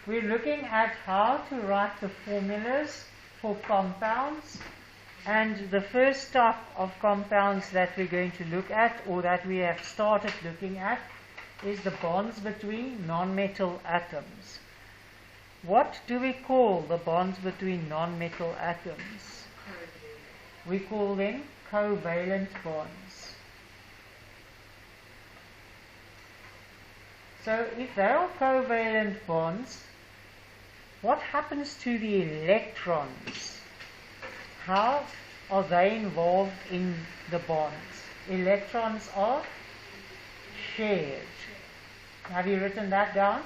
we're looking at how to write the formulas for compounds. And the first type of compounds that we're going to look at, or that we have started looking at, is the bonds between nonmetal atoms. What do we call the bonds between nonmetal atoms? We call them covalent bonds. So if they are covalent bonds, what happens to the electrons? How are they involved in the bonds? Electrons are shared. Have you written that down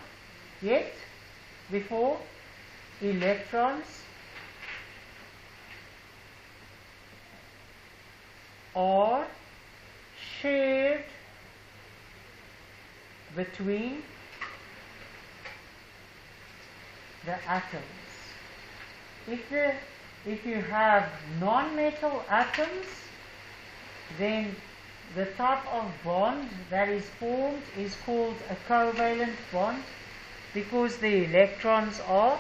yet? Before? Electrons are shared between the atoms. If you have non-metal atoms, then the type of bond that is formed is called a covalent bond, because the electrons are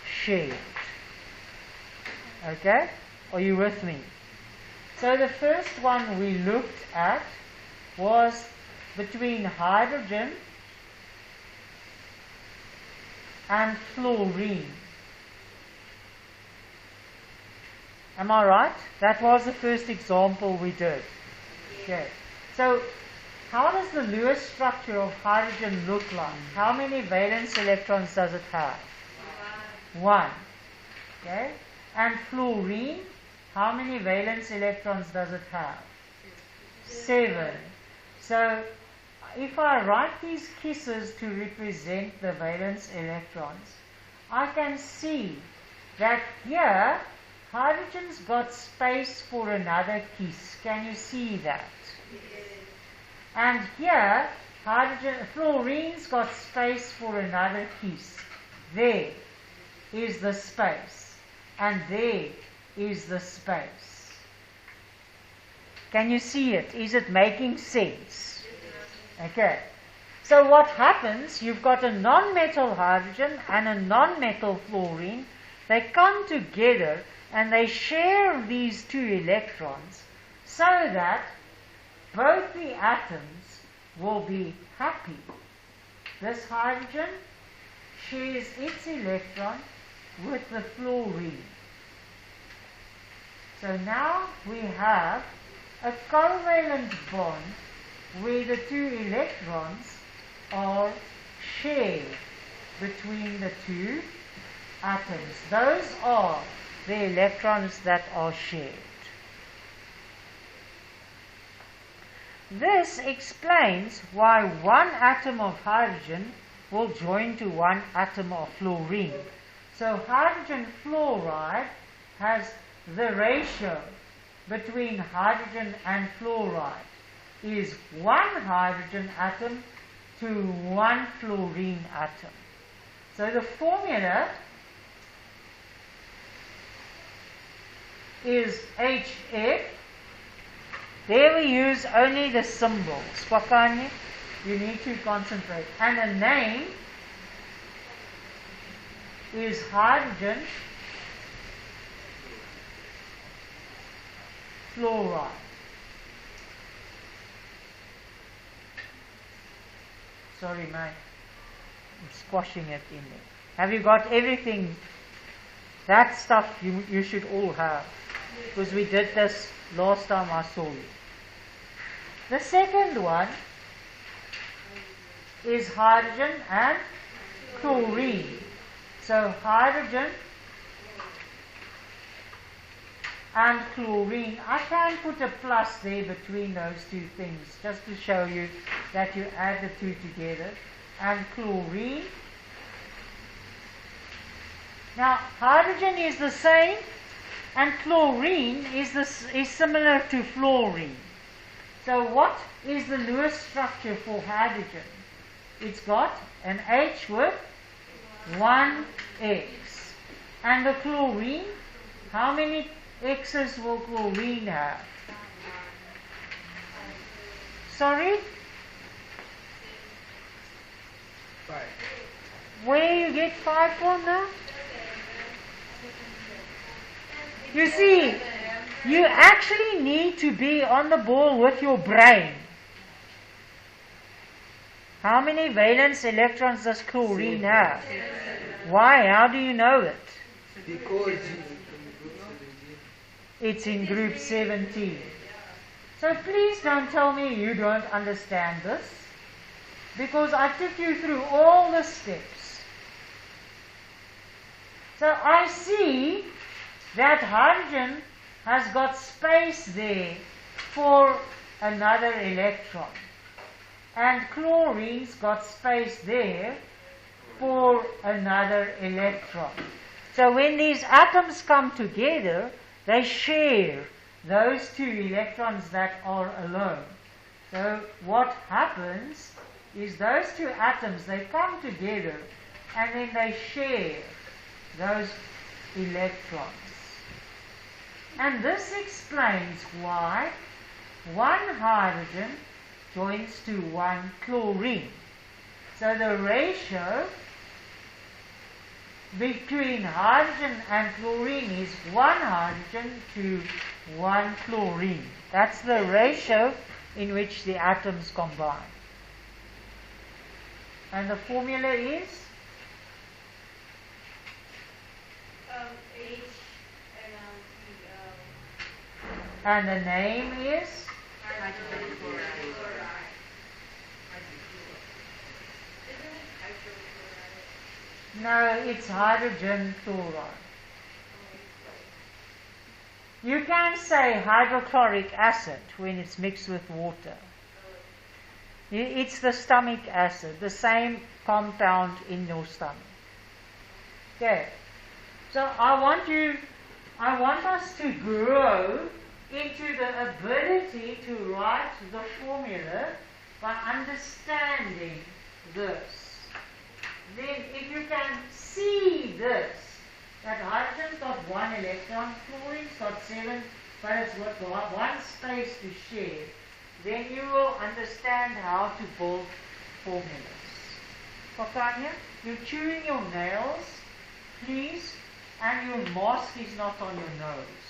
shared. Okay? Are you with me? So the first one we looked at was between hydrogen and fluorine. Am I right? That was the first example we did. Okay. So how does the Lewis structure of hydrogen look like? How many valence electrons does it have? One. Okay. And fluorine, how many valence electrons does it have? 7. So if I write these kisses to represent the valence electrons, I can see that here hydrogen's got space for another kiss. Can you see that? And here, fluorine's got space for another kiss. There is the space. And there is the space. Can you see it? Is it making sense? Okay. So what happens, you've got a non-metal hydrogen and a non-metal fluorine. They come together and they share these two electrons so that both the atoms will be happy. This hydrogen shares its electron with the fluorine. So now we have a covalent bond where the two electrons are shared between the two atoms. Those are the electrons that are shared. This explains why one atom of hydrogen will join to one atom of fluorine. So hydrogen fluoride has the ratio between hydrogen and fluoride is one hydrogen atom to one fluorine atom. So the formula is HF. There we use only the symbols. Spakani, you need to concentrate. And the name is hydrogen fluoride. Sorry, mate. I'm squashing it in there. Have you got everything? That stuff you should all have. Because we did this last time I saw you. The second one is hydrogen and chlorine. So hydrogen and chlorine. I can put a plus there between those two things just to show you that you add the two together. And chlorine. Now hydrogen is the same and chlorine is similar to fluorine. So what is the Lewis structure for hydrogen? It's got an H with one X. And the chlorine, how many X's will chlorine have? Sorry? Where you get 5 from now? You see, you actually need to be on the ball with your brain. How many valence electrons does chlorine have? Why? How do you know it? Because It's in group 17. So please don't tell me you don't understand this, because I took you through all the steps. So I see that hydrogen has got space there for another electron, and chlorine's got space there for another electron. So when these atoms come together, they share those 2 electrons that are alone. So what happens is those 2 atoms, they come together and then they share those electrons. And this explains why 1 hydrogen joins to 1 chlorine. So the ratio between hydrogen and chlorine is 1 hydrogen to 1 chlorine. That's the ratio in which the atoms combine. And the formula is? H and the name is? hydrogen fluoride. No, it's hydrogen fluoride. You can say hydrochloric acid when it's mixed with water. It's the stomach acid, the same compound in your stomach. Okay. So I want us to grow into the ability to write the formula by understanding this. Then if you can see this, that hydrogen's got 1 electron, chlorine's got 7, but it's got 1 space to share, then you will understand how to build formulas. Kokanya, you're chewing your nails, please, and your mask is not on your nose.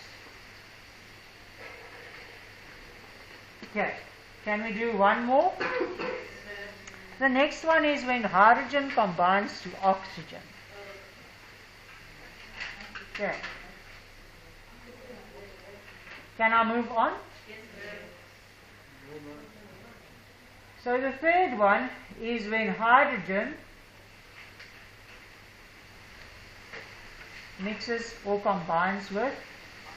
Okay, can we do one more? The next one is when hydrogen combines to oxygen. Okay. Can I move on? So the third one is when hydrogen mixes or combines with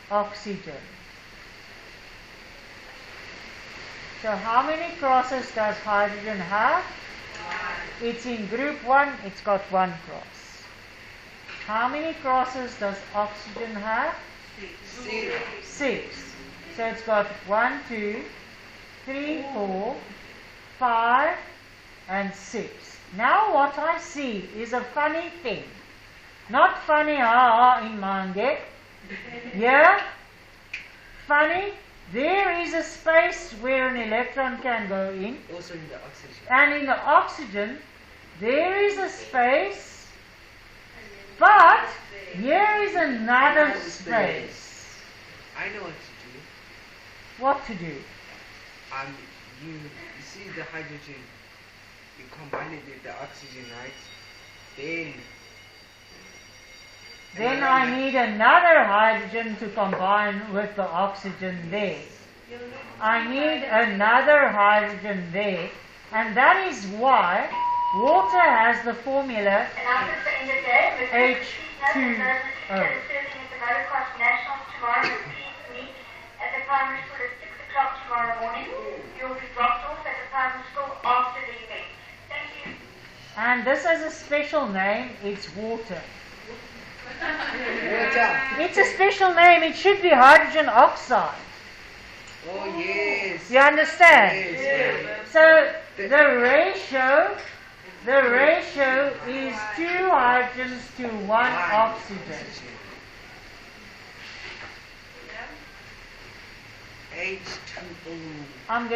oxygen. So how many crosses does hydrogen have? It's in group 1, it's got 1 cross. How many crosses does oxygen have? 6. So it's got 1, 2, 3, 4, 5, and 6. Now what I see is a funny thing. Not funny, in mange. Yeah? Funny. There is a space where an electron can go in. also in the oxygen. And in the oxygen, there is a space, but here is another space. I know what to do. What to do? You see the hydrogen, you combine it with the oxygen, right? Then I need another hydrogen to combine with the oxygen there. I need another hydrogen there. And that is why water has the formula H2O. And this has a special name, it's water. Water. It's a special name, it should be hydrogen oxide. Oh yes. You understand? Yes. So the ratio is 2 hydrogens to 1 oxygen. H2O. I'm